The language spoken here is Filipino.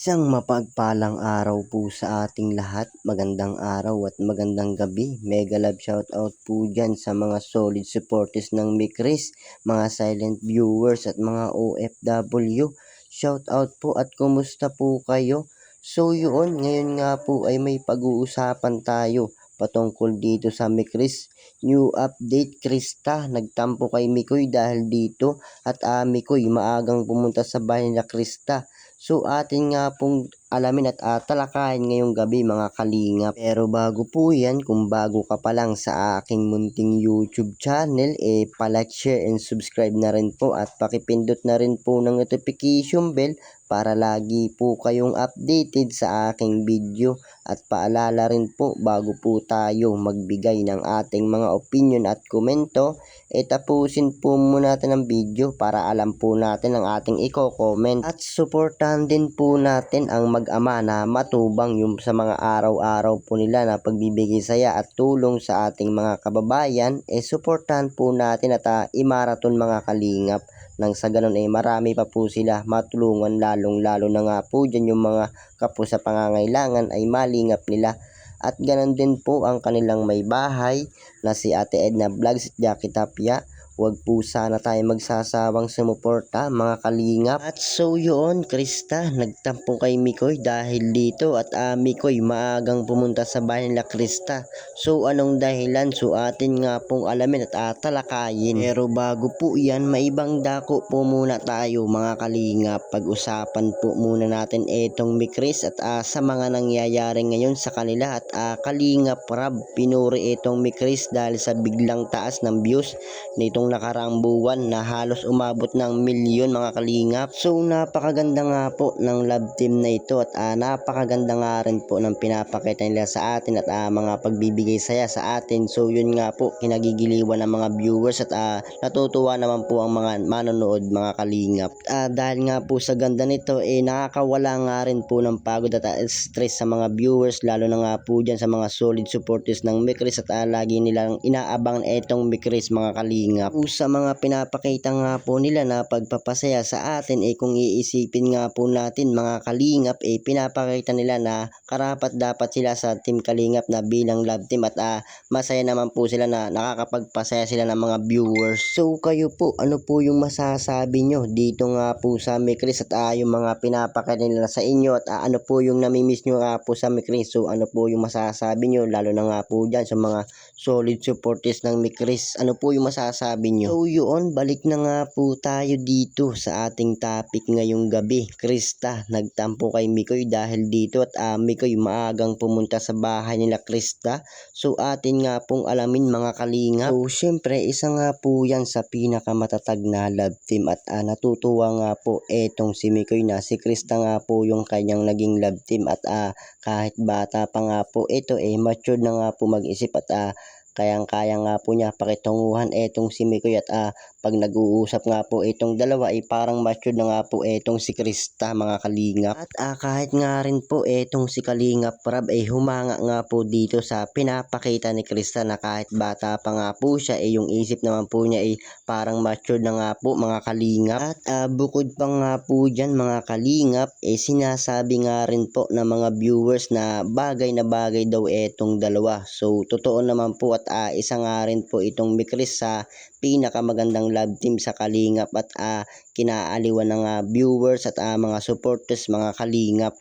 Isang mapagpalang araw po sa ating lahat. Magandang araw at magandang gabi. Mega love shoutout po dyan sa mga solid supporters ng Mikris, mga silent viewers at mga OFW. Shoutout po at kumusta po kayo? So yun, ngayon nga po ay may pag-uusapan tayo patungkol dito sa Mikris. New update, Krista, nagtampo kay Mikoy dahil dito at Mikoy maagang pumunta sa bahay nila Krista. So atin nga pong alamin at talakayin ngayong gabi mga kalingap. Pero bago po yan, kung bago ka pa lang sa aking munting YouTube channel, palike, share, and subscribe na rin po at pakipindot na rin po ng notification bell para lagi po kayong updated sa aking video. At paalala rin po bago po tayo magbigay ng ating mga opinion at komento, tapusin po muna natin ang video para alam po natin ang ating i-comment. At suportahan din po natin ang mag-ama na matubang yung sa mga araw-araw po nila na pagbibigay saya at tulong sa ating mga kababayan. Suportahan po natin at i-marathon mga kalingap. Nang sa ganun marami pa po sila matulungan, lalong-lalo na nga po dyan yung mga kapos sa pangangailangan ay malingap nila. At ganun din po ang kanilang may bahay na si Ate Edna Vlogs at Jackie Tapia. Huwag po sana tayo magsasawang sumuporta mga kalingap. At so yun, Krista, nagtampo kay Mikoy dahil dito at Mikoy maagang pumunta sa bahay nila Krista. So anong dahilan? So atin nga pong alamin at talakayin. Pero bago po yan, maibang dako po muna tayo mga kalingap. Pag-usapan po muna natin etong Mikris at sa mga nangyayari ngayon sa kanila at Kalingap Rab, pinuri itong Mikris dahil sa biglang taas ng views nitong nakaraang buwan na halos umabot ng milyon mga kalingap. So napakaganda nga po ng love team na ito at napakaganda nga rin po ng pinapakita nila sa atin at mga pagbibigay saya sa atin. So yun nga po, kinagigiliwan ng mga viewers at natutuwa naman po ang mga manonood mga kalingap. Dahil nga po sa ganda nito nakakawala nga rin po ng pagod at stress sa mga viewers, lalo na nga po dyan sa mga solid supporters ng Mikris at lagi nilang inaabangan itong Mikris mga kalingap. Sa mga pinapakita nga po nila na pagpapasaya sa atin kung iisipin nga po natin mga kalingap pinapakita nila na karapat dapat sila sa Team Kalingap na bilang love team at masaya naman po sila na nakakapagpasaya sila ng mga viewers. So kayo po, ano po yung masasabi nyo dito nga po sa Mikris at yung mga pinapakita nila sa inyo at ano po yung namimiss nyo nga po sa Mikris? So ano po yung masasabi nyo, lalo na nga po dyan sa mga solid supporters ng Mikris, ano po yung masasabi nyo? So yun, balik na nga po tayo dito sa ating topic ngayong gabi. Krista, nagtampo kay Mikoy dahil dito at Mikoy maagang pumunta sa bahay nila Krista. So atin nga pong alamin mga kalingap. So syempre isa nga po yan sa pinakamatatag na love team at natutuwa nga po etong si Mikoy na si Krista nga po yung kanyang naging love team at kahit bata pa nga po ito matured na nga po mag-isip at kayang-kaya nga po niya pakitunguhan etong si Mikoy at pag nag-uusap nga po itong dalawa parang matured na nga po etong si Krista mga kalingap. At kahit nga rin po etong si Kalingap Rab humanga nga po dito sa pinapakita ni Krista na kahit bata pa nga po siya yung isip naman po niya parang matured na nga po mga kalingap. At bukod pa nga po dyan mga kalingap sinasabi nga rin po ng mga viewers na bagay daw etong dalawa. So totoo naman po at isa nga rin po itong Mikris sa pinakamagandang love team sa Kalingap at kinaaliwan ng viewers at mga supporters mga kalingap.